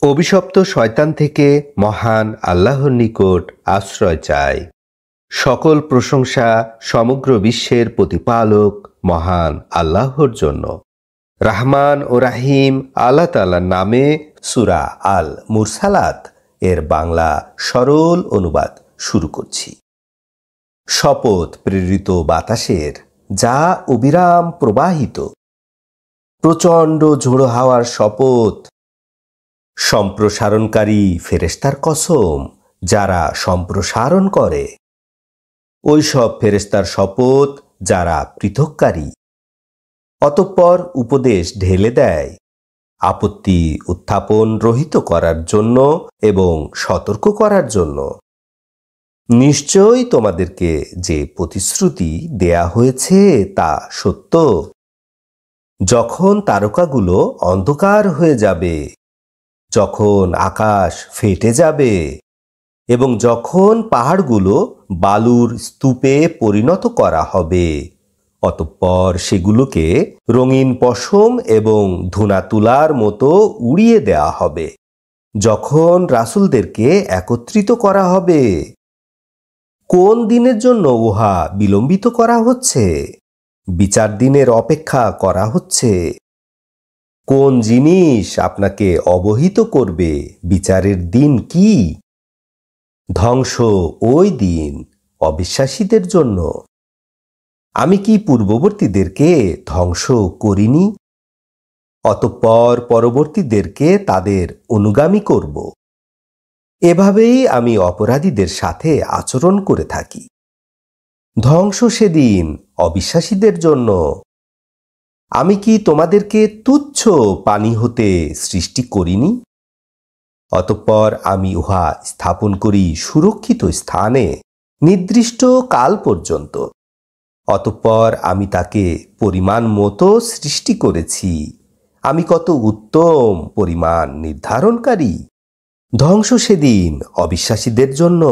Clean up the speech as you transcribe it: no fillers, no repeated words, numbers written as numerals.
অভিশপ্ত শয়তান থেকে মহান আল্লাহর নিকট আশ্রয় চাই। সকল প্রশংসা সমগ্র বিশ্বের প্রতিপালক মহান আল্লাহর জন্য। রাহমান ও রাহিম আল্লাহ তাআলার নামে। সূরা আল মুরসালাত এর বাংলা সরল অনুবাদ শুরু করছি। শপথ প্রেরিত বাতাসের, যা অবিরাম প্রবাহিত, প্রচণ্ড ঝোড়ো হাওয়ার শপথ, সম্প্রসারণকারী ফেরেশতার কসম, যারা সম্প্রসারণ করে, ওই সব ফেরেশতার শপথ যারা পৃথককারী, অতঃপর উপদেশ ঢেলে দেয়, আপত্তি উত্থাপন রহিত করার জন্য এবং সতর্ক করার জন্য। নিশ্চয়ই তোমাদেরকে যে প্রতিশ্রুতি দেয়া হয়েছে তা সত্য। যখন তারকাগুলো অন্ধকার হয়ে যাবে, যখন আকাশ ফেটে যাবে এবং যখন পাহাড়গুলো বালুর স্তূপে পরিণত করা হবে, অতঃপর সেগুলোকে রঙিন পশম এবং ধুনা তুলার মতো উড়িয়ে দেওয়া হবে, যখন রাসূলদেরকে একত্রিত করা হবে। কোন দিনের জন্য উহা বিলম্বিত করা হচ্ছে? বিচার দিনের অপেক্ষা করা হচ্ছে। কোন জিনিস আপনাকে অবহিত করবে বিচারের দিন কি? ধ্বংস ওই দিন অবিশ্বাসীদের জন্য। আমি কি পূর্ববর্তীদেরকে ধ্বংস করিনি? অতঃপর পরবর্তীদেরকে তাদের অনুগামী করব। এভাবেই আমি অপরাধীদের সাথে আচরণ করে থাকি। ধ্বংস সেদিন অবিশ্বাসীদের জন্য। আমি কি তোমাদেরকে তুচ্ছ পানি হতে সৃষ্টি করিনি? অতঃপর আমি উহা স্থাপন করি সুরক্ষিত স্থানে নির্দিষ্ট কাল পর্যন্ত। অতঃপর আমি তাকে পরিমাণ মতো সৃষ্টি করেছি। আমি কত উত্তম পরিমাণ নির্ধারণকারী। ধ্বংস সেদিন অবিশ্বাসীদের জন্য।